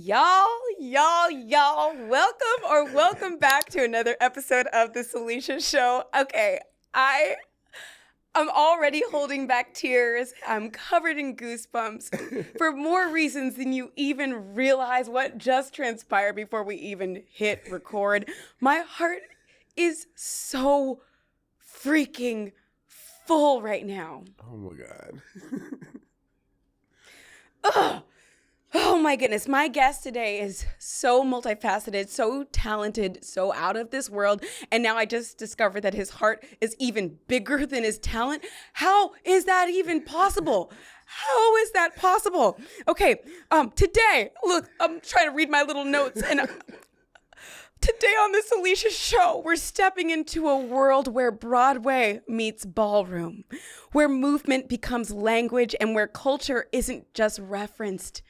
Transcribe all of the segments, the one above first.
Y'all, welcome back to another episode of the Salisha Show. Okay, I'm already holding back tears. I'm covered in goosebumps for more reasons than you even realize what just transpired before we even hit record. My heart is so freaking full right now. Oh my God. Ugh. Oh my goodness. My guest today is so multifaceted, so talented, so out of this world. And now I just discovered that his heart is even bigger than his talent. How is that even possible? How is that possible? Okay, today, look, I'm trying to read my little notes. And today on the Salisha Show, we're stepping into a world where Broadway meets ballroom, where movement becomes language and where culture isn't just referenced.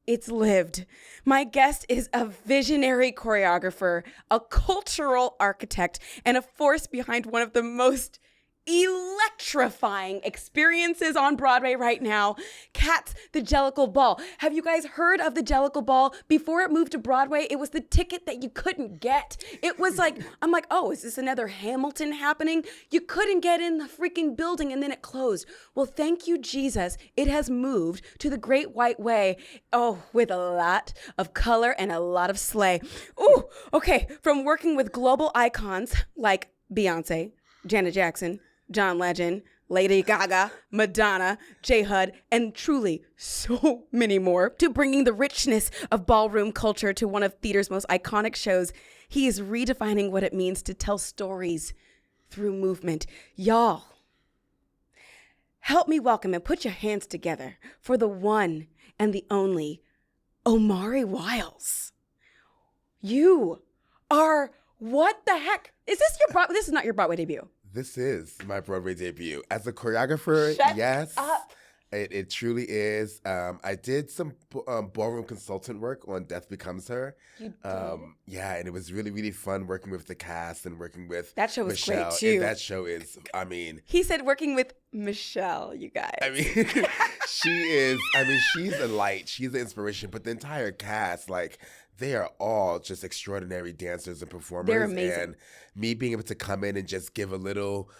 It's lived. My guest is a visionary choreographer, a cultural architect, and a force behind one of the most electrifying experiences on Broadway right now, Cats, the Jellicle Ball. Have you guys heard of the Jellicle Ball? Before it moved to Broadway, it was the ticket that you couldn't get. It was like, I'm like, oh, is this another Hamilton happening? You couldn't get in the freaking building and then it closed. Well, thank you, Jesus. It has moved to the Great White Way. Oh, with a lot of color and a lot of slay. Ooh, okay. From working with global icons like Beyonce, Janet Jackson, John Legend, Lady Gaga, Madonna, J. Hud, and truly so many more, to bringing the richness of ballroom culture to one of theater's most iconic shows. He is redefining what it means to tell stories through movement. Y'all, help me welcome and put your hands together for the one and the only Omari Wiles. You are, what the heck? Is this your Broadway? This is not your Broadway debut. This is my Broadway debut. As a choreographer, yes, it truly is. I did some ballroom consultant work on Death Becomes Her. You did? Yeah, and it was really, really fun working with the cast and working with that show was Michelle. Great too. And that show is, I mean... He said working with Michelle, you guys. I mean, she's a light. She's an inspiration. But the entire cast, like... they are all just extraordinary dancers and performers. They're amazing. And me being able to come in and just give a little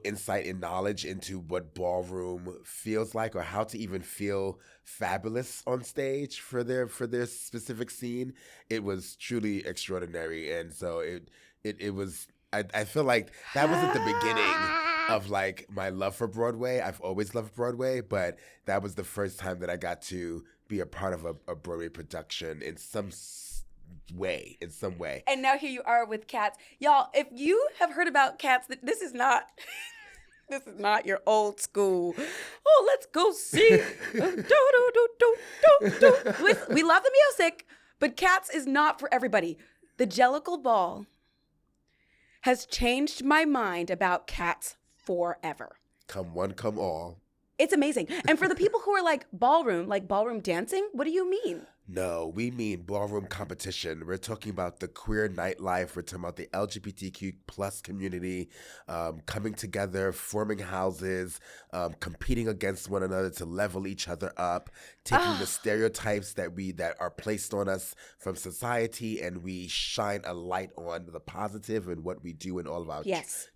insight and knowledge into what ballroom feels like, or how to even feel fabulous on stage for their specific scene, it was truly extraordinary. And so it was. I feel like that wasn't the beginning of like my love for Broadway. I've always loved Broadway, but that was the first time that I got to be a part of a Broadway production in some way. And now here you are with Cats. Y'all, if you have heard about Cats, this is not your old school. Oh, let's go see. We love the music, but Cats is not for everybody. The Jellicle Ball has changed my mind about Cats forever. Come one, come all. It's amazing. And for the people who are like ballroom dancing, what do you mean? No, we mean ballroom competition. We're talking about the queer nightlife. We're talking about the LGBTQ plus community coming together, forming houses, competing against one another to level each other up, taking the stereotypes that are placed on us from society, and we shine a light on the positive and what we do and all of our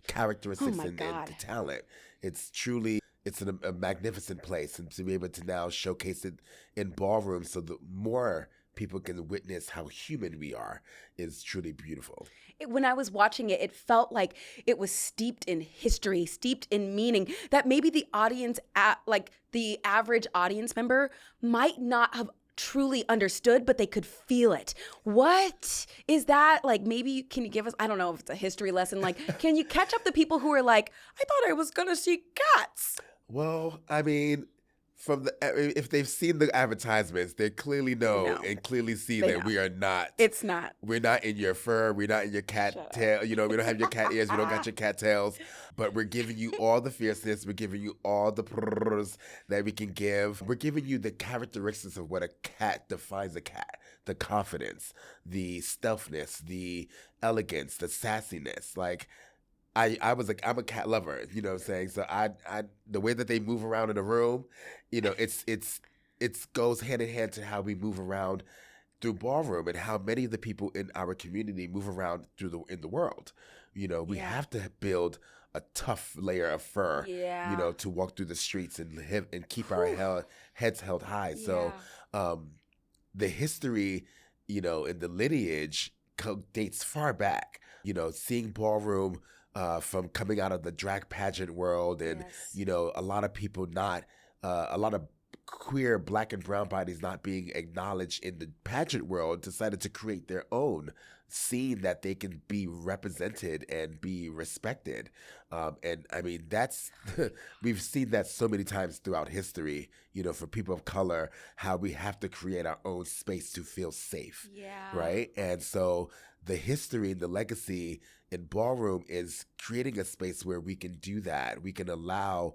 characteristics and talent. It's truly... it's a magnificent place, and to be able to now showcase it in ballroom so that more people can witness how human we are is truly beautiful. When I was watching it, it felt like it was steeped in history, steeped in meaning that maybe the audience, like the average audience member, might not have truly understood, but they could feel it. What is that? Like, maybe can you give us, I don't know if it's a history lesson, like, can you catch up the people who are like, I thought I was gonna see Cats? Well, I mean, if they've seen the advertisements, they clearly know and clearly see that we are not. It's not. We're not in your fur. We're not in your cat tail. You know, we don't have your cat ears. We don't got your cat tails. But we're giving you all the fierceness. We're giving you all the prrrs that we can give. We're giving you the characteristics of what a cat defines a cat. The confidence, the stealthness, the elegance, the sassiness. Like, I was like, I'm a cat lover, you know what I'm saying? So I the way that they move around in the room, you know, it's it goes hand in hand to how we move around through ballroom and how many of the people in our community move around in the world. We have to build a tough layer of fur, to walk through the streets and keep our heads held high. So the history, and the lineage dates far back. Seeing ballroom from coming out of the drag pageant world, and a lot of people a lot of queer Black and brown bodies not being acknowledged in the pageant world, decided to create their own scene that they can be represented and be respected. And I mean, that's we've seen that so many times throughout history, for people of color, how we have to create our own space to feel safe. Right. And so the history and the legacy in ballroom is creating a space where we can do that. We can allow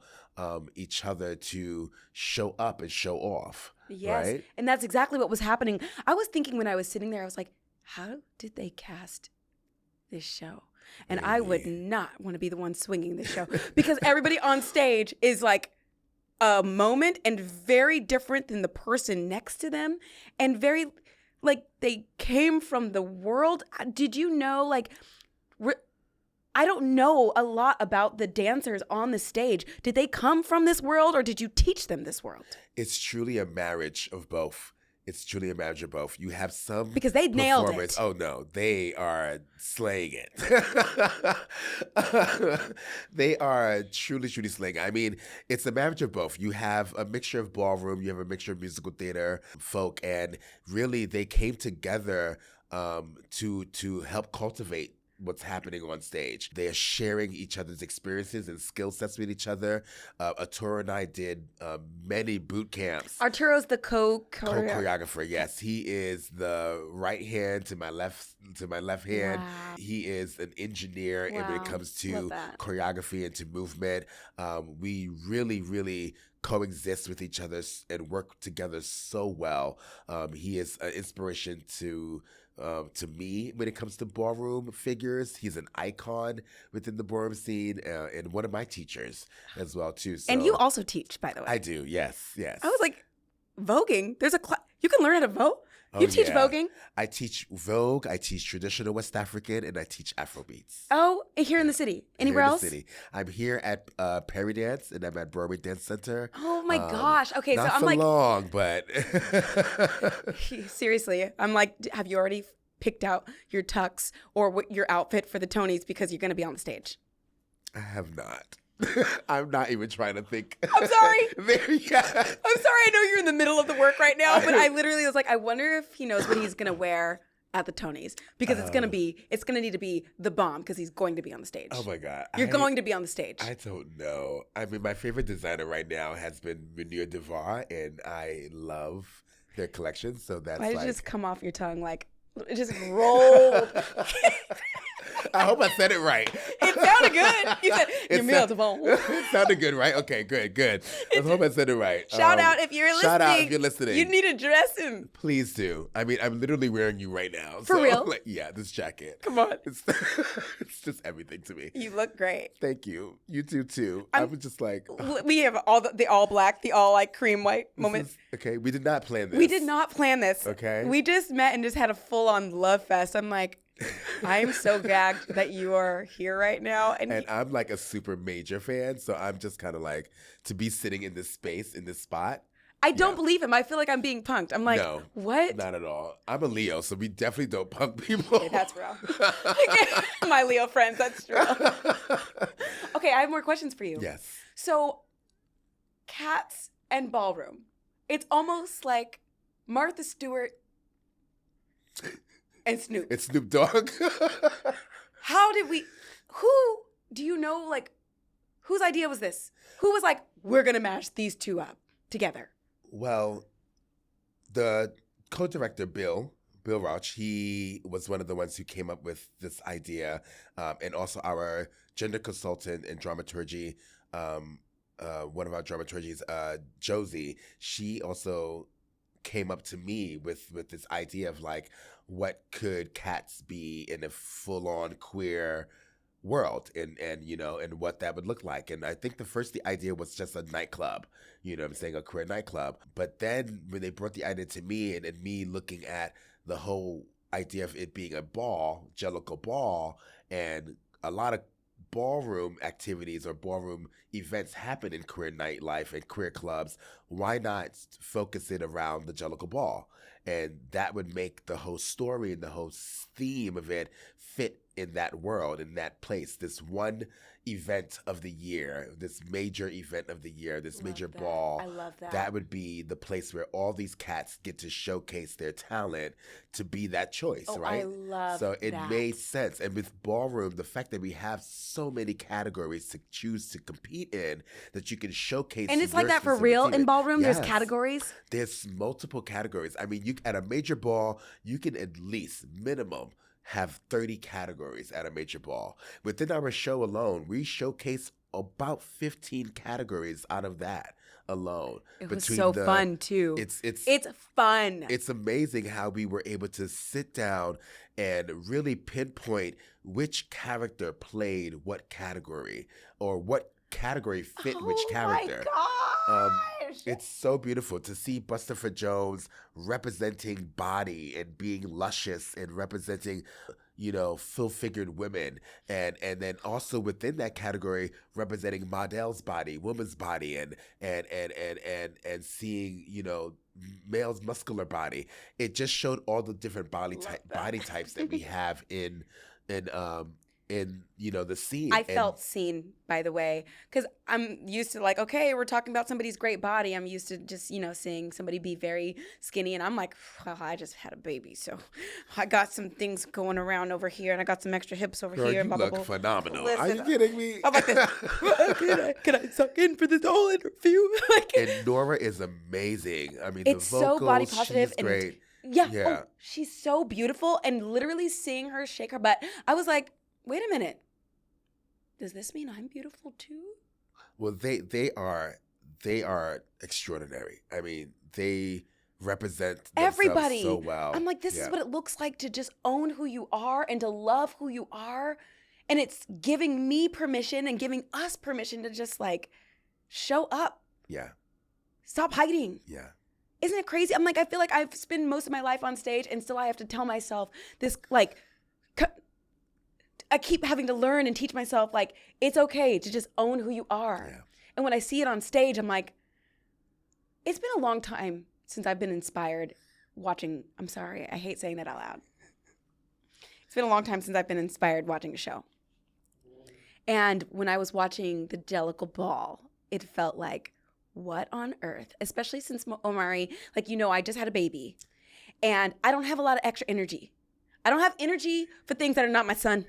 each other to show up and show off. Yes. Right? And that's exactly what was happening. I was thinking when I was sitting there, I was like, how did they cast this show? And I would not want to be the one swinging this show, because everybody on stage is like a moment and very different than the person next to them, and very like they came from the world. Did you know, like, I don't know a lot about the dancers on the stage. Did they come from this world, or did you teach them this world? It's truly a marriage of both. You have some because they nailed it. Oh no, they are slaying it. They are truly slaying it. I mean, it's a marriage of both. You have a mixture of ballroom, you have a mixture of musical theater, folk, and really they came together to help cultivate what's happening on stage. They are sharing each other's experiences and skill sets with each other. Arturo and I did many boot camps. Arturo's the co-choreographer. Yes, he is the right hand to my left hand. Wow. He is an engineer when it comes to choreography and to movement. We really coexist with each other and work together so well. He is an inspiration to me when it comes to ballroom figures. He's an icon within the ballroom scene, and one of my teachers as well too. So, and you also teach, by the way. I do, yes. I was like, voguing. There's a class. You can learn how to vogue. You teach voguing? I teach Vogue, I teach traditional West African, and I teach Afrobeats. Oh, here in the city. Anywhere else? Here in the city. I'm here at Perry Dance, and I'm at Broadway Dance Center. Oh my gosh. Okay, not so I'm for like, long, but seriously, I'm like, have you already picked out your tux or your outfit for the Tonys, because you're going to be on the stage? I have not. I'm not even trying to think. I'm sorry. I'm sorry. I know you're in the middle of the work right now, but I literally was like, I wonder if he knows what he's going to wear at the Tonys, because it's going to need to be the bomb, because he's going to be on the stage. Oh my God. You're going to be on the stage. I don't know. I mean, my favorite designer right now has been Munir Devar, and I love their collection. So that's Why did it just come off your tongue? Like, it just rolled. I hope I said it right. It sounded good. You said, it sounded good, right? Okay, good. I hope I said it right. Shout out if you're listening. Shout out if you're listening. You need to dress him. Please do. I mean, I'm literally wearing you right now. For real? Like, yeah, this jacket. Come on. It's just everything to me. You look great. Thank you. You do too. I was just like... We have all the all black, the all like cream white moment. Okay, we did not plan this. We did not plan this. Okay. We just met and just had a full-on love fest. I'm like, I'm so gagged that you are here right now. And I'm like a super major fan, so I'm just kind of like, to be sitting in this space, in this spot. I don't believe him. I feel like I'm being punked. I'm like, no, what? Not at all. I'm a Leo, so we definitely don't punk people. Okay, that's real. My Leo friends, that's true. Okay, I have more questions for you. Yes. So, Cats and Ballroom. It's almost like Martha Stewart and Snoop. It's Snoop Dogg. Who do you know, like, whose idea was this? Who was like, we're going to mash these two up together? Well, the co-director, Bill Rauch, he was one of the ones who came up with this idea. And also our gender consultant in dramaturgy, one of our dramaturgies, Josie, she also came up to me with this idea of like, what could Cats be in a full-on queer world and what that would look like. And I think the idea was just a nightclub, what I'm saying, a queer nightclub. But then when they brought the idea to me and me looking at the whole idea of it being a ball, Jellicle Ball, and a lot of ballroom activities or ballroom events happen in queer nightlife and queer clubs, why not focus it around the Jellicle Ball? And that would make the whole story and the whole theme of it fit in that world, in that place, this one event of the year, this major event of the year, this major ball. I love that. That would be the place where all these cats get to showcase their talent to be that choice, right? I love So it that. made sense. And with ballroom, the fact that we have so many categories to choose to compete in, that you can showcase. And it's like your that for specific real team. in ballroom? Yes. There's categories? There's multiple categories. I mean, at a major ball, you can at least minimum have 30 categories at a major ball. Within our show alone, we showcase about 15 categories out of that alone. It was so fun too. It's fun. It's amazing how we were able to sit down and really pinpoint which character played what category, or what category fit which character. Oh my gosh. It's so beautiful to see Buster Jones representing body and being luscious and representing, full-figured women, and then also within that category representing Model's body, woman's body, and seeing, male's muscular body. It just showed all the different body types that we have in the scene. I felt seen, by the way, because I'm used to okay, we're talking about somebody's great body. I'm used to just, seeing somebody be very skinny, and I'm like, well, I just had a baby, so I got some things going around over here, and I got some extra hips over Girl, here. you blah, look blah, blah. phenomenal. Listen, Are you kidding me? I'm like this. Can I suck in for this whole interview? And Nora is amazing. I mean, it's the vocals, so body positive. she's great. Yeah. Yeah. Oh, she's so beautiful, and literally seeing her shake her butt, I was like, wait a minute. Does this mean I'm beautiful too? Well, they are extraordinary. I mean, they represent everybody so well. I'm like, this is what it looks like to just own who you are and to love who you are. And it's giving me permission and giving us permission to just show up. Yeah. Stop hiding. Yeah. Isn't it crazy? I'm like, I feel like I've spent most of my life on stage, and still I have to tell myself this, I keep having to learn and teach myself, it's okay to just own who you are. Yeah. And when I see it on stage, I'm like, it's been a long time since I've been inspired watching. I'm sorry, I hate saying that out loud. It's been a long time since I've been inspired watching a show. And when I was watching the Jellicle Ball, it felt like, what on earth? Especially since Omari, I just had a baby. And I don't have a lot of extra energy. I don't have energy for things that are not my son.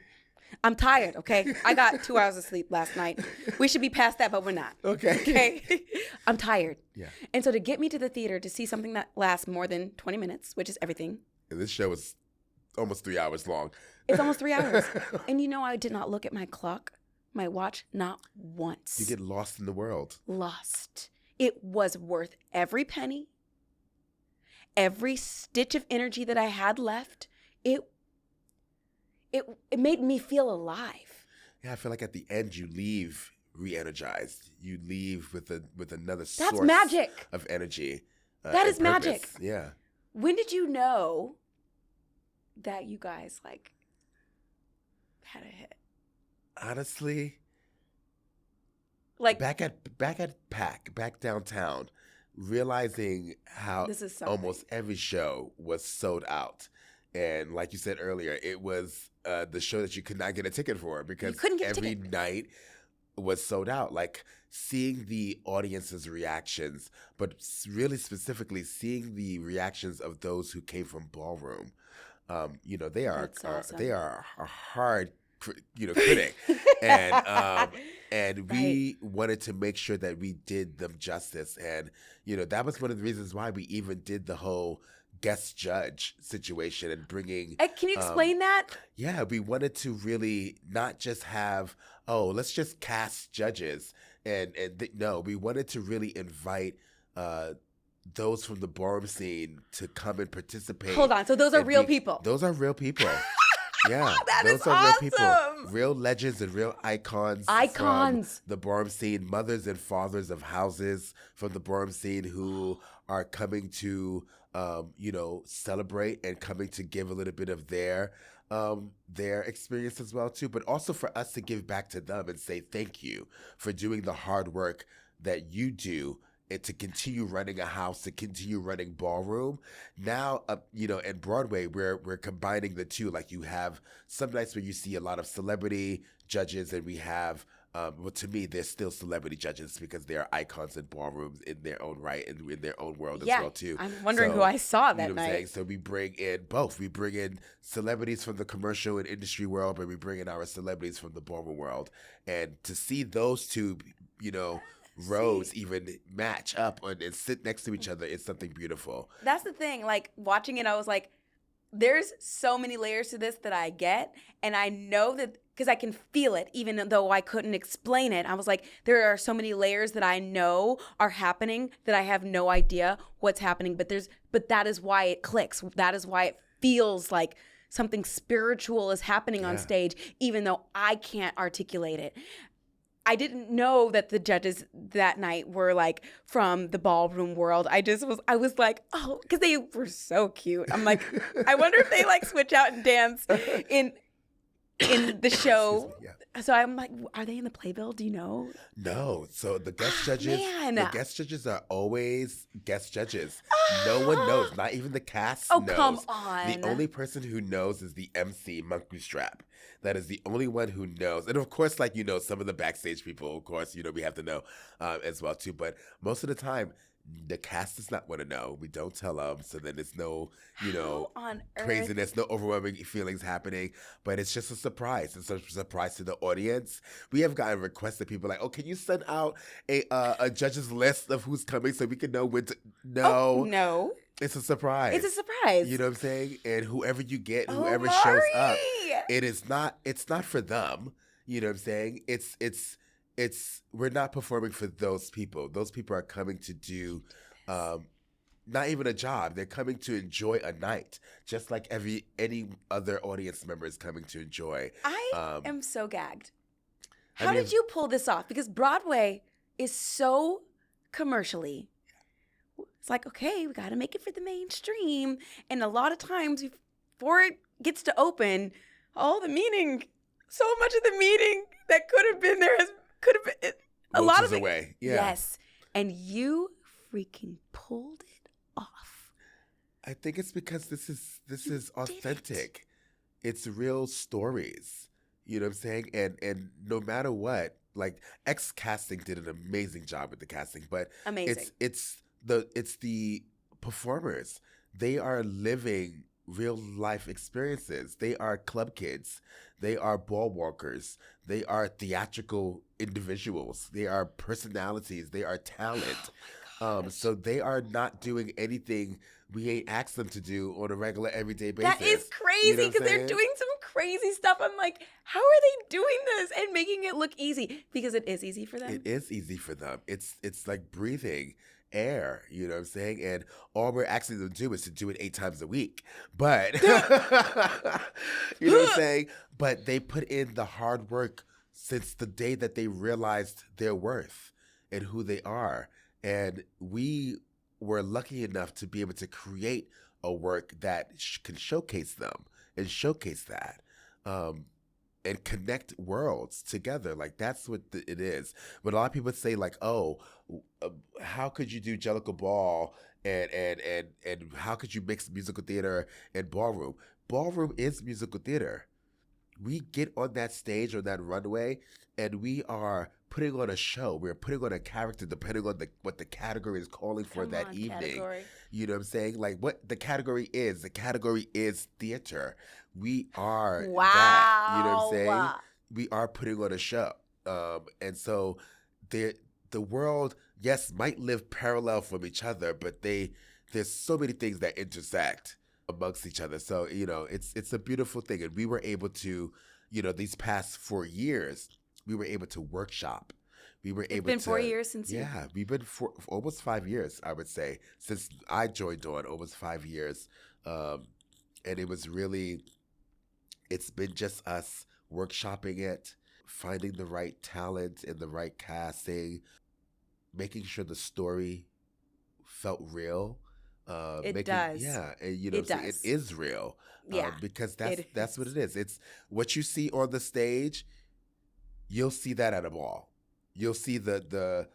I'm tired, okay? I got 2 hours of sleep last night. We should be past that, but we're not. Okay? I'm tired. Yeah. And so to get me to the theater to see something that lasts more than 20 minutes, which is everything. And this show is almost 3 hours long. It's almost 3 hours. And I did not look at my clock, my watch, not once. You get lost in the world. Lost. It was worth every penny, every stitch of energy that I had left. It made me feel alive. Yeah, I feel like at the end you leave re-energized. You leave with another source. That's magic. Of energy. That is purpose. magic. Yeah. When did you know that you guys had a hit? Honestly, Like back downtown, realizing how This is something. almost every show was sold out. And like you said earlier, it was the show that you could not get a ticket for because couldn't get a every ticket. night was sold out. Like seeing the audience's reactions, but really specifically seeing the reactions of those who came from Ballroom. They are That's awesome. they are a hard critic, and we wanted to make sure that we did them justice. And that was one of the reasons why we even did the whole guest judge situation and bringing. Can you explain that? Yeah, we wanted to really not just have, let's just cast judges. No, we wanted to really invite those from the ballroom scene to come and participate. Hold on. So those are real people. Those are real people. Yeah, That is those are real people, awesome. real legends and real icons from Icons. the ballroom scene, mothers and fathers of houses from the ballroom scene who are coming to, celebrate and coming to give a little bit of their experience as well too, but also for us to give back to them and say thank you for doing the hard work that you do and to continue running a house, to continue running ballroom. Now, in Broadway, we're combining the two. Like you have some nights where you see a lot of celebrity judges, and we have, well, to me, they're still celebrity judges because they are icons in ballrooms in their own right and in their own world as well too. I'm wondering who So, I saw you know that what I'm saying? night. So we bring in both. We bring in celebrities from the commercial and industry world, but we bring in our celebrities from the ballroom world. And to see those two, rows even match up and sit next to each other is something beautiful. That's the thing. Like watching it, I was like, there's so many layers to this that I get. And I know that because I can feel it, even though I couldn't explain it. I was like, there are so many layers that I know are happening that I have no idea what's happening. But that is why it clicks. That is why it feels like something spiritual is happening on stage, even though I can't articulate it. I didn't know that the judges that night were like from the ballroom world. I was like, oh, because they were so cute. I'm like, I wonder if they like switch out and dance in the show. Excuse me, yeah. So I'm like, are they in the playbill? Do you know? No. So the guest judges, Man. the guest judges are always guest judges. No one knows. Not even the cast Oh, knows. come on. The only person who knows is the MC, Monkey Strap. That is the only one who knows. And of course, some of the backstage people, of course, we have to know as well too. But most of the time, the cast does not want to know. We don't tell them. So then there's no, How on earth? craziness, no overwhelming feelings happening. But it's just a surprise. It's a surprise to the audience. We have gotten requests that people are like, oh, can you send out a judge's list of who's coming so we can know when to... No. Oh, no. It's a surprise. It's a surprise. You know what I'm saying? And whoever you get, whoever Omari! shows up, it's not for them. You know what I'm saying? It's we're not performing for those people. Those people are coming to do not even a job. They're coming to enjoy a night, just like any other audience member is coming to enjoy. I am so gagged. How did you pull this off? Because Broadway is so commercially. It's like, okay, we got to make it for the mainstream. And a lot of times before it gets to open, so much of the meaning that could have been there could have been a lot of it away. Yeah. Yes. And you freaking pulled it off. I think it's because this is authentic. It's real stories. You know what I'm saying? And no matter what, like X Casting did an amazing job with the casting, but Amazing. it's the performers. They are living real life experiences. They are club kids. They are ball walkers. They are theatrical individuals. They are personalities. They are talent. So they are not doing anything we ain't asked them to do on a regular everyday basis. That is crazy because they're doing some crazy stuff. I'm like, how are they doing this and making it look easy? Because it is easy for them. It is easy for them. It's like breathing air, you know what I'm saying? And all we're asking them to do is to do it 8 times a week. But, you know what I'm saying? But they put in the hard work since the day that they realized their worth and who they are. And we were lucky enough to be able to create a work that can showcase them and showcase that. And connect worlds together. Like that's what it is. But a lot of people say like, oh, how could you do Jellicle Ball and how could you mix musical theater and ballroom? Ballroom is musical theater. We get on that stage, on that runway, and we are putting on a show. We're putting on a character depending on what the category is calling for that evening. Category. You know what I'm saying? Like what the category is. The category is theater. We are that. You know what I'm saying? We are putting on a show. And so the world, yes, might live parallel from each other, but there's so many things that intersect amongst each other. So, it's a beautiful thing. And we were able to, these past 4 years, we were able to workshop. It's been 4 years since Yeah, we've been for almost 5 years, I would say, since I joined on, almost 5 years. And it was really It's been just us workshopping it, finding the right talent and the right casting, making sure the story felt real. It Making does. and It it does. is real. Yeah, Because it that's what is. it is. It's what you see on the stage. You'll see that at a ball. You'll see the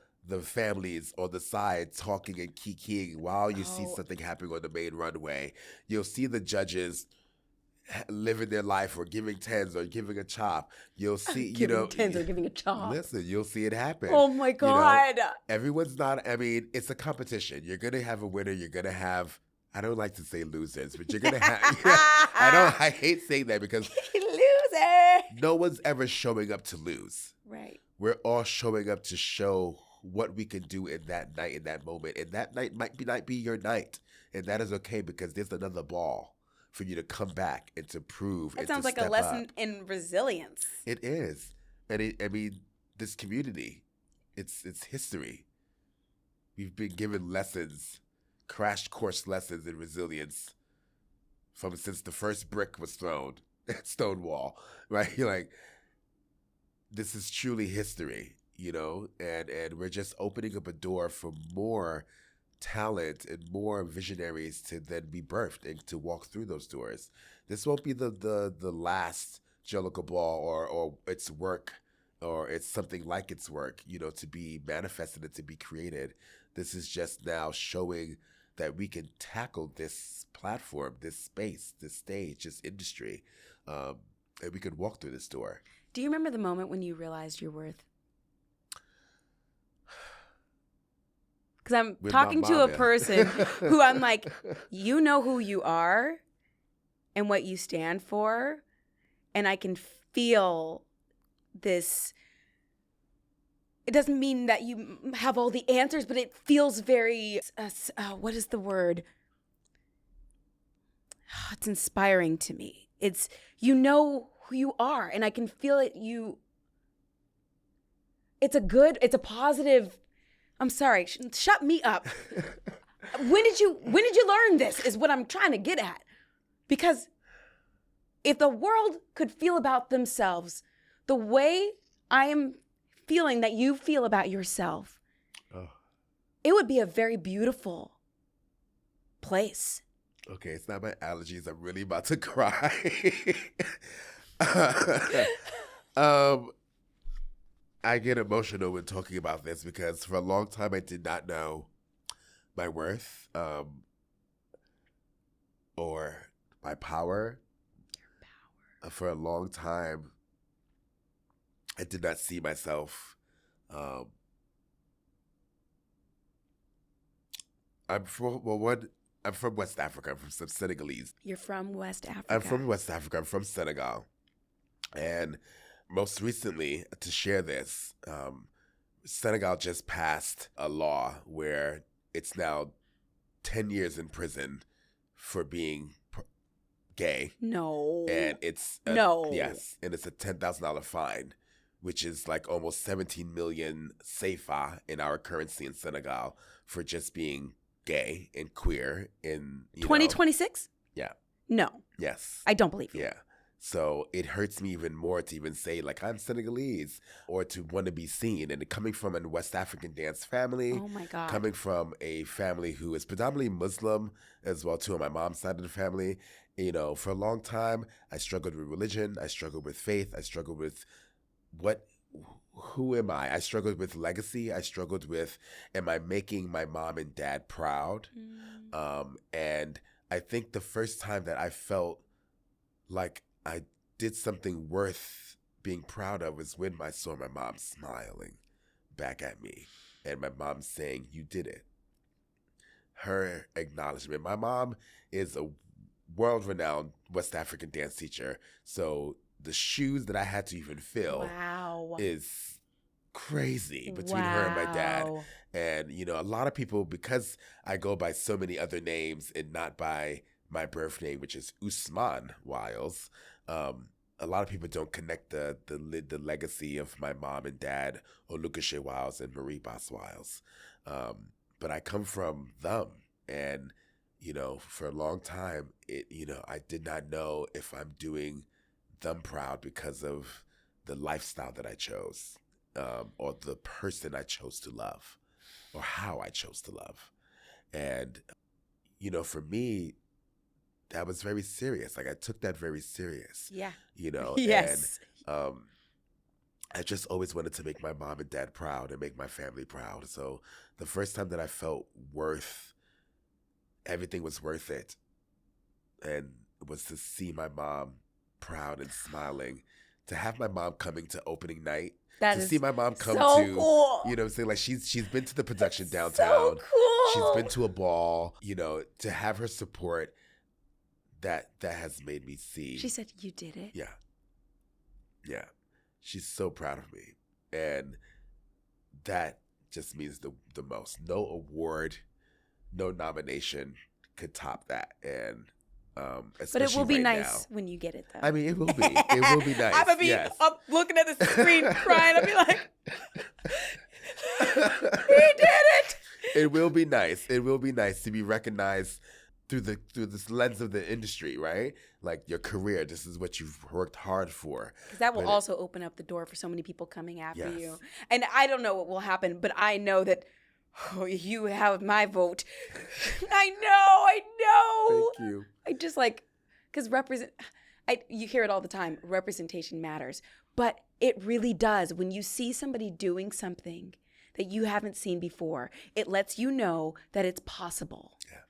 families on the side talking and kikiing while you see Oh, something happening on the main runway. You'll see the judges living their life or giving tens or giving a chop. You'll see, giving tens or giving a chop. listen, you'll see it happen. Oh my You know, God. everyone's not, I mean, it's a competition. You're going to have a winner. You're going to have, I don't like to say losers, but you're going to have, I hate saying that because Loser. no one's ever showing up to lose. Right. We're all showing up to show what we can do in that night, in that moment. And that night might be your night. And that is okay because there's another ball for you to come back and to prove That and sounds to like a step lesson up. in resilience. It is. And I mean, this community, it's history. We've been given lessons, crash course lessons in resilience from since the first brick was thrown at Stonewall, right? Like, this is truly history, and we're just opening up a door for more talent and more visionaries to then be birthed and to walk through those doors. This won't be the last Jellicle Ball or its work or it's something like its work, to be manifested and to be created. This is just now showing that we can tackle this platform, this space, this stage, this industry, and we can walk through this door. Do you remember the moment when you realized your worth? Because I'm With talking my to a mama. person who I'm like, you know who you are and what you stand for. And I can feel this. It doesn't mean that you have all the answers, but it feels very, what is the word? It's inspiring to me. It's, you know who you are, and I can feel it. It's a positive, I'm sorry, shut me up. When did you learn this is what I'm trying to get at. Because if the world could feel about themselves the way I am feeling that you feel about yourself, it would be a very beautiful place. Okay, it's not my allergies. I'm really about to cry. I get emotional when talking about this because for a long time I did not know my worth or my power. For a long time, I did not see myself. I'm from West Africa. I'm from some Senegalese. You're from West Africa. I'm from West Africa. I'm from Senegal. And most recently, to share this, Senegal just passed a law where it's now 10 years in prison for being gay. No. And it's No. Yes, and it's a $10,000 fine, which is like almost 17 million CFA in our currency in Senegal for just being gay and queer in 2026? Yeah. No. Yes. I don't believe you. Yeah. So it hurts me even more to even say like I'm Senegalese or to want to be seen. And coming from a West African dance family, Oh my God. coming from a family who is predominantly Muslim as well too on my mom's side of the family, for a long time I struggled with religion, I struggled with faith, I struggled with who am I? I struggled with legacy. I struggled with, am I making my mom and dad proud? And I think the first time that I felt like I did something worth being proud of was when I saw my mom smiling back at me and my mom saying, "You did it." Her acknowledgement. My mom is a world-renowned West African dance teacher, so the shoes that I had to even fill is crazy between her and my dad. And, a lot of people, because I go by so many other names and not by my birth name, which is Usman Wiles, a lot of people don't connect the legacy of my mom and dad, Olukashe Wiles and Marie Bass Wiles. But I come from them. And, for a long time, I did not know if I'm doing them proud because of the lifestyle that I chose, or the person I chose to love, or how I chose to love. And, for me, that was very serious. Like, I took that very serious. Yeah. And Yes. I just always wanted to make my mom and dad proud and make my family proud. So the first time that I felt everything was worth it, and it was to see my mom proud and smiling, to have my mom coming to opening night, to see my mom come so to, cool. you know what I'm saying? Like, she's been to the production So downtown. cool. She's been to a ball, to have her support, that has made me see. She said, "You did it." Yeah. Yeah. She's so proud of me. And that just means the most. No award, no nomination could top that. And but it will be right nice now, when you get it, though. I mean, it will be. It will be nice. I'm gonna be yes. up looking at the screen crying. I'll be like, "He did it!" It will be nice. It will be nice to be recognized through this lens of the industry, right? Like, your career. This is what you've worked hard for. Because that will also open up the door for so many people coming after Yes. you. And I don't know what will happen, but I know that you have my vote. I know. Thank you. I just because you hear it all the time. Representation matters, but it really does. When you see somebody doing something that you haven't seen before, it lets you know that it's possible. Yeah.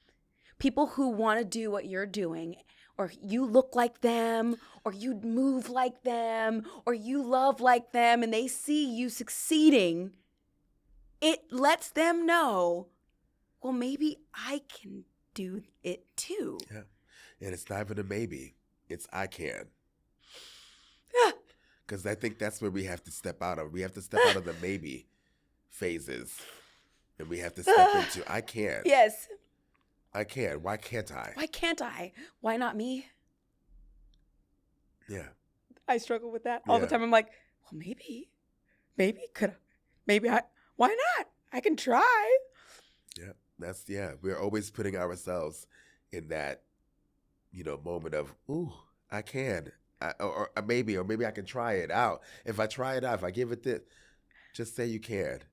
People who want to do what you're doing, or you look like them, or you move like them, or you love like them, and they see you succeeding, it lets them know, well, maybe I can do it too. Yeah. And it's not even a maybe. It's I can. Because I think that's where we have to step out of. We have to step out of the maybe phases. And we have to step into I can. Yes. I can. Why can't I? Why can't I? Why not me? Yeah. I struggle with that all the time. I'm like, well, why not? I can try. Yeah. We're always putting ourselves in that, moment of, ooh, I can. Or maybe I can try it out. If I try it out, if I give it this, just say you can.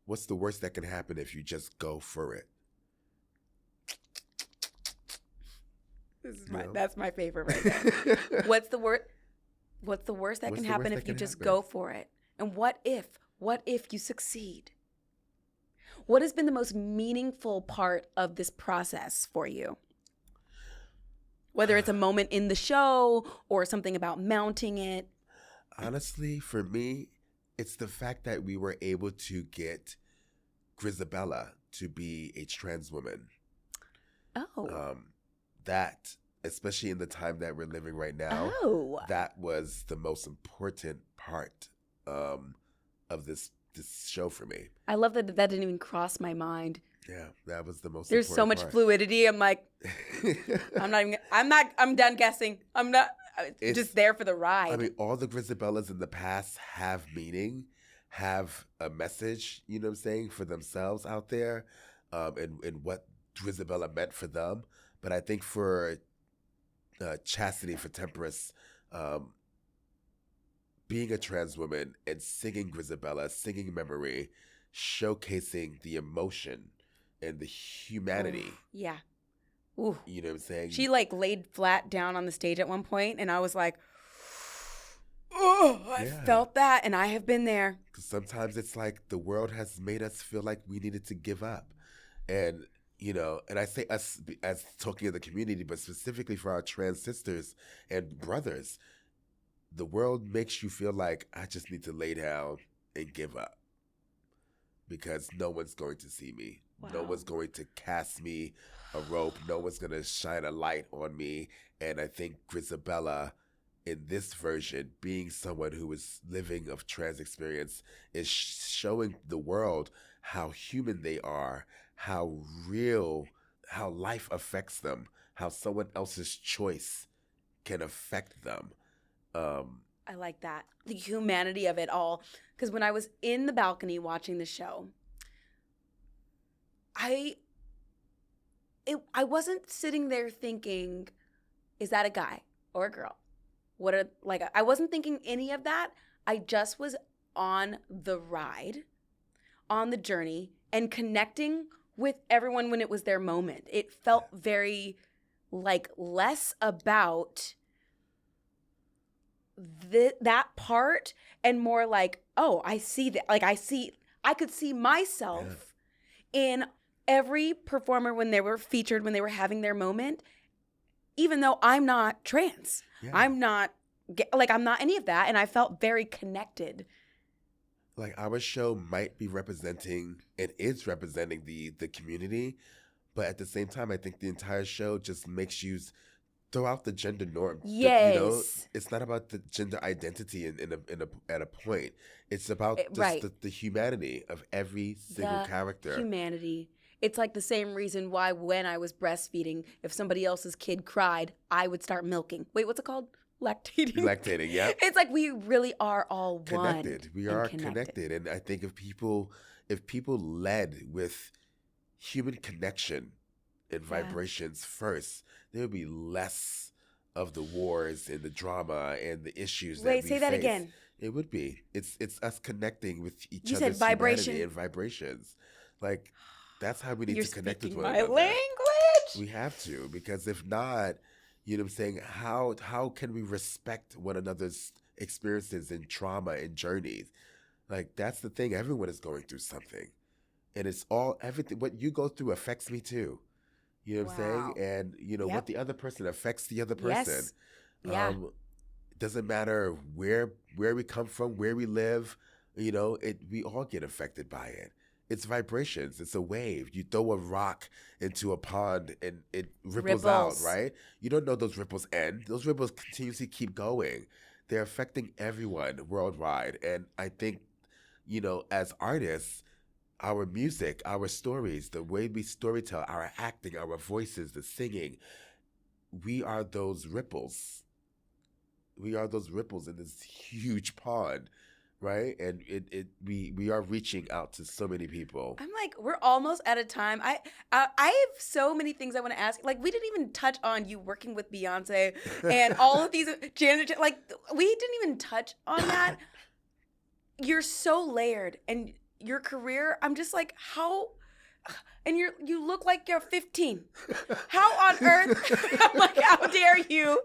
What's the worst that can happen if you just go for it? That's my favorite right there. What's the worst that can happen if you just go for it? And what if you succeed? What has been the most meaningful part of this process for you? Whether it's a moment in the show or something about mounting it. Honestly, for me, it's the fact that we were able to get Grisabella to be a trans woman. Oh. That, especially in the time that we're living right now, that was the most important part of this show for me. I love that didn't even cross my mind. Yeah, that was the most There's so much part. fluidity. I'm like, I'm done guessing. I'm not just there for the ride. I mean, all the Grisabellas in the past have meaning, have a message, you know what I'm saying, for themselves out there, and what Grisabella meant for them. But I think for Chastity, for Temperance, being a trans woman and singing Grisabella, singing Memory, showcasing the emotion and the humanity. Yeah. Ooh. You know what I'm saying? She laid flat down on the stage at one point, and I was like, oh, I felt that, and I have been there. Because sometimes it's like the world has made us feel like we needed to give up. And and I say us as talking of the community, but specifically for our trans sisters and brothers, the world makes you feel like I just need to lay down and give up because no one's going to see me. Wow. No one's going to cast me a rope. No one's going to shine a light on me. And I think Grisabella, in this version, being someone who is living of trans experience, is showing the world how human they are, how real, how life affects them, how someone else's choice can affect them. I like that. The humanity of it all. Because when I was in the balcony watching the show, I wasn't sitting there thinking, is that a guy or a girl? I wasn't thinking any of that. I just was on the ride, on the journey, and connecting with everyone when it was their moment. It felt very like less about that part and more like, oh, I see that. Like I could see myself in every performer when they were featured, when they were having their moment, even though I'm not trans. Yeah. I'm not any of that. And I felt very connected. Like our show might be representing and is representing the community, but at the same time, I think the entire show just makes you throw out the gender norm. Yes. It's not about the gender identity at a point. It's about just right. the humanity of every single character. Humanity. It's like the same reason why when I was breastfeeding, if somebody else's kid cried, I would start milking. Wait, what's it called? Lactating, yeah. It's like we really are all connected. One. We are connected. And I think if people led with human connection and vibrations first, there would be less of the wars and the drama and the issues that we face. Wait, say that again. It would be. It's us connecting with each other's other's vibration humanity and vibrations. Like, that's how we need to connect with one another. another. My language. We have to, because if not, you know what I'm saying, how can we respect one another's experiences and trauma and journeys? Like, that's the thing. Everyone is going through something. And it's everything. What you go through affects me too. You know what I'm saying? And, what the other person affects the other person. Yes. Yeah. Doesn't matter where we come from, where we live, we all get affected by it. It's vibrations. It's a wave. You throw a rock into a pond and it ripples out, right? You don't know those ripples end. Those ripples continuously keep going. They're affecting everyone worldwide. And I think, as artists, our music, our stories, the way we storytell, our acting, our voices, the singing, we are those ripples. We are those ripples in this huge pond. Right, and we are reaching out to so many people. I'm like, we're almost out of time. I have so many things I want to ask. Like, we didn't even touch on you working with Beyonce and all of these Janet. Like, we didn't even touch on that. You're so layered, and your career. I'm just like, how? And you look like you're 15. How on earth? I'm like, how dare you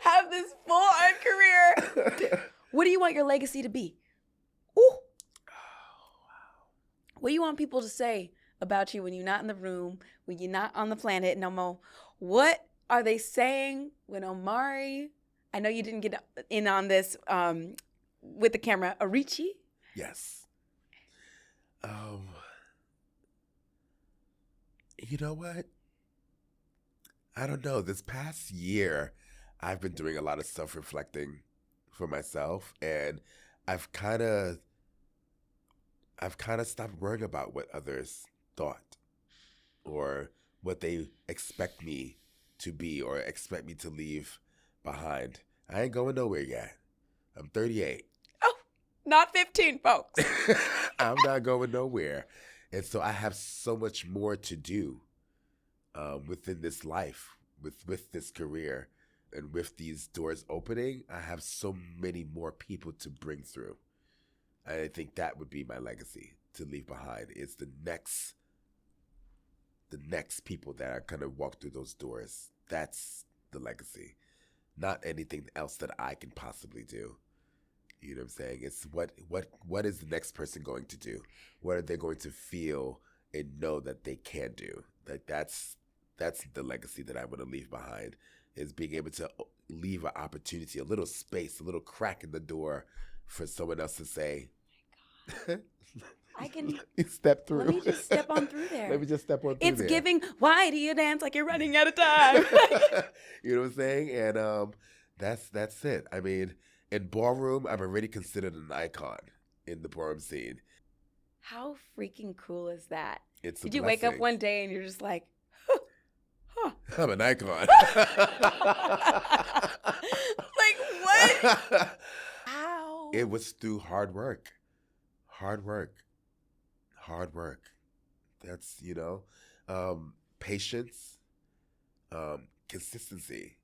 have this full-on career? What do you want your legacy to be? Ooh. Oh, wow. What do you want people to say about you when you're not in the room, when you're not on the planet no more? What are they saying when Omari, I know you didn't get in on this with the camera, Arichi? Yes. You know what? I don't know. This past year, I've been doing a lot of self-reflecting for myself, and I've kind of stopped worrying about what others thought or what they expect me to be or expect me to leave behind. I ain't going nowhere yet. I'm 38. Oh, not 15, folks. I'm not going nowhere. And so I have so much more to do within this life, with this career. And with these doors opening, I have so many more people to bring through. And I think that would be my legacy to leave behind. Is the next people that are going to walk through those doors. That's the legacy. Not anything else that I can possibly do. You know what I'm saying? It's what is the next person going to do? What are they going to feel and know that they can do? Like that's the legacy that I want to leave behind. Is being able to leave an opportunity, a little space, a little crack in the door for someone else to say, I can step through. Let me just step on through there. Let me just step on through It's there. giving, why do you dance like you're running out of time? You know what I'm saying? And that's it. I mean, in Ballroom, I'm already considered an icon in the Ballroom scene. How freaking cool is that? It's Did you wake up one day and you're just like, I'm an icon. Like, what? How? It was through hard work. That's, patience, consistency.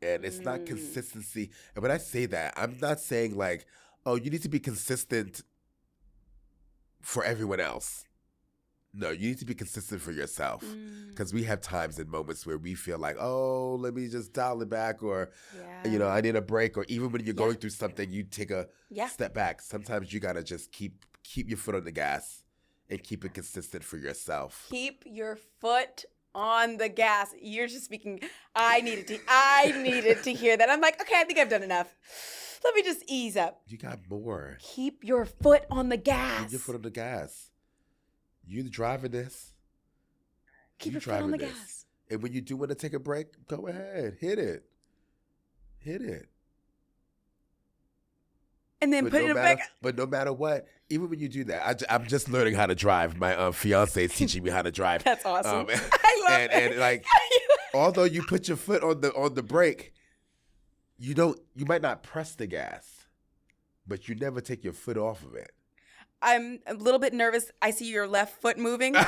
And it's not consistency. And when I say that, I'm not saying like, oh, you need to be consistent for everyone else. No, you need to be consistent for yourself. Because we have times and moments where we feel like, oh, let me just dial it back, or, I need a break. Or even when you're going through something, you take a step back. Sometimes you got to just keep your foot on the gas and keep it consistent for yourself. Keep your foot on the gas. You're just speaking. I needed to hear that. I'm like, okay, I think I've done enough. Let me just ease up. You got more. Keep your foot on the gas. Keep your foot on the gas. You driving this. Keep your foot on the gas. And when you do want to take a break, go ahead. Hit it. And then put it back. But no matter what, even when you do that, I'm just learning how to drive. My fiance is teaching me how to drive. That's awesome. I love it. And like, although you put your foot on the brake, you might not press the gas, but you never take your foot off of it. I'm a little bit nervous. I see your left foot moving. Wait,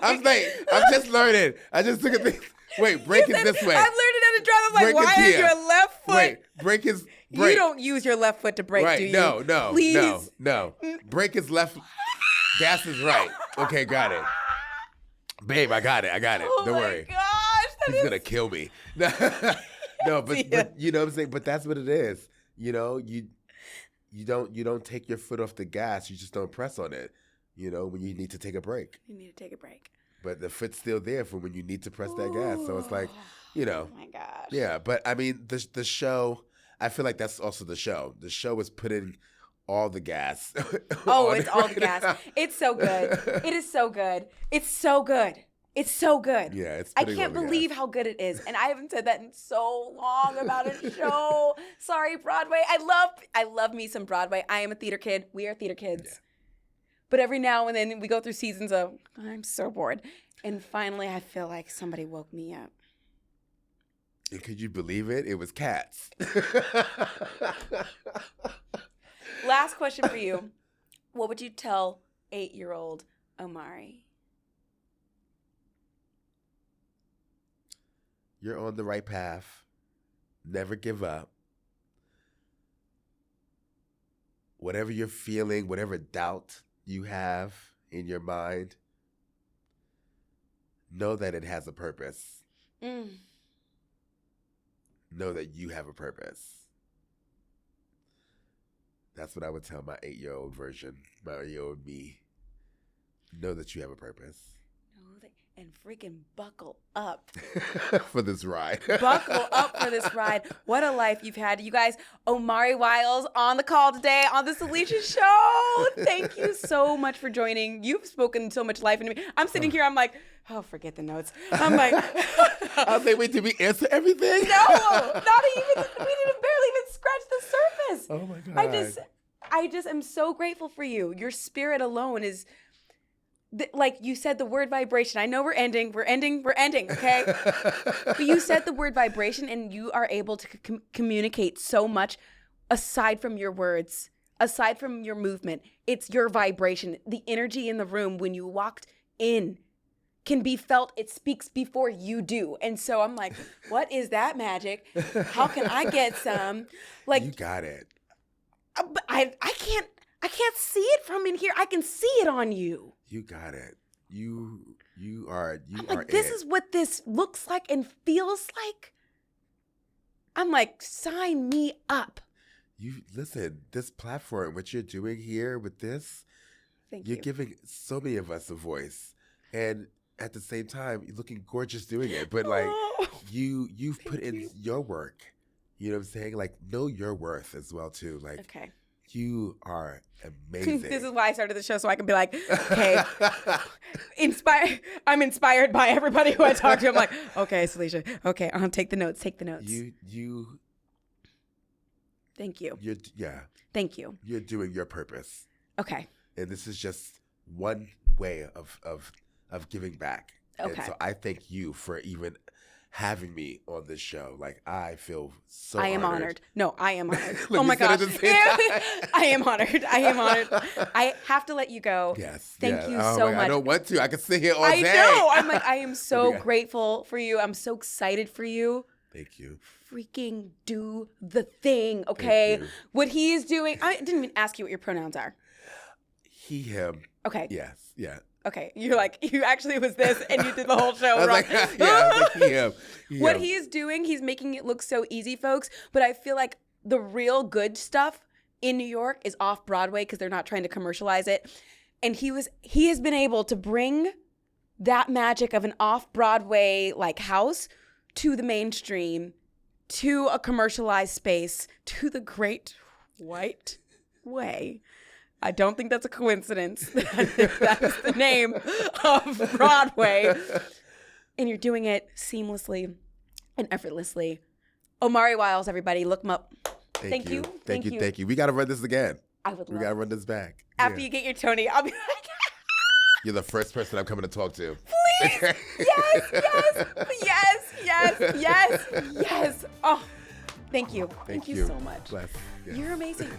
I'm just learning. I just took a thing. Wait, brake is this way. I'm learning how to drive. I'm like, Brake why is here. your left foot? Wait, brake is brake. You don't use your left foot to brake, right. do you? No. Please. No. Brake is left. Gas is right. Okay, got it. Babe, I got it. Oh Don't worry. Gosh, He's gonna kill me. No, but you know what I'm saying? But that's what it is. You don't take your foot off the gas. You just don't press on it. When you need to take a break. You need to take a break. But the foot's still there for when you need to press that gas. So it's like, Oh my gosh. Yeah, but I mean, the show, I feel like that's also the show. The show is putting all the gas. It's all the gas. It's so good. It is so good. It's so good. It's so good. Yeah, it's. I can't believe how good it is, and I haven't said that in so long about a show. Sorry, Broadway. I love me some Broadway. I am a theater kid. We are theater kids. Yeah. But every now and then we go through seasons of I'm so bored, and finally I feel like somebody woke me up. And could you believe it? It was Cats. Last question for you: what would you tell 8-year-old Omari? You're on the right path. Never give up. Whatever you're feeling, whatever doubt you have in your mind, know that it has a purpose. Know that you have a purpose. That's what I would tell my 8-year-old version, my 8-year-old me. Know that you have a purpose. And freaking buckle up. For this ride. Buckle up for this ride. What a life you've had. You guys, Omari Wiles on the call today on the Salisha Show. Thank you so much for joining. You've spoken so much life into me. I'm sitting here, I'm like, oh, forget the notes. I'm like. I was like, wait, did we answer everything? No, not even. We didn't barely even scratch the surface. Oh my God. I just am so grateful for you. Your spirit alone is. Like you said, the word vibration. I know we're ending, okay? But you said the word vibration, and you are able to communicate so much aside from your words, aside from your movement. It's your vibration. The energy in the room when you walked in can be felt. It speaks before you do. And so I'm like, what is that magic? How can I get some? Like, you got it. I can't see it from in here. I can see it on you. You got it. You are I'm like, this is what this looks like and feels like. I'm like, sign me up. You listen, this platform, what you're doing here with this, you're giving so many of us a voice. And at the same time, you're looking gorgeous doing it. But like you've put in your work. You know what I'm saying? Like, know your worth as well too. Like, okay. You are amazing. This is why I started the show, so I can be like, okay, I'm inspired by everybody who I talk to. I'm like, okay, Salisha, okay, take the notes. You. Thank you. Yeah. Thank you. You're doing your purpose. Okay. And this is just one way of giving back. Okay. And so I thank you for even having me on this show. Like, I feel so I am honored. honored. No, I am honored. Oh my gosh. I am honored. I have to let you go. Yes. Thank you so much. I don't want to. I could sit here all day. I know. I'm like, I am so grateful for you. I'm so excited for you. Thank you. Freaking do the thing, okay? Thank you. What he is doing, I didn't even ask you what your pronouns are. He, him. Okay. Yes. Yeah. Okay. You're like, you actually was this and you did the whole show I was wrong. like, yeah, I was like, he, him. What he is doing, he's making it look so easy, folks. But I feel like the real good stuff in New York is off Broadway because they're not trying to commercialize it. And he has been able to bring that magic of an off Broadway like house to the mainstream, to a commercialized space, to the Great White Way. I don't think that's a coincidence. That is the name of Broadway. And you're doing it seamlessly and effortlessly. Omari Wiles, everybody, look him up. Thank you. Thank you. We got to run this again. I would love We got to run this back. After you get your Tony, I'll be like, You're the first person I'm coming to talk to. please. Yes. Oh, thank you. Thank you so much. Bless. Yes. You're amazing.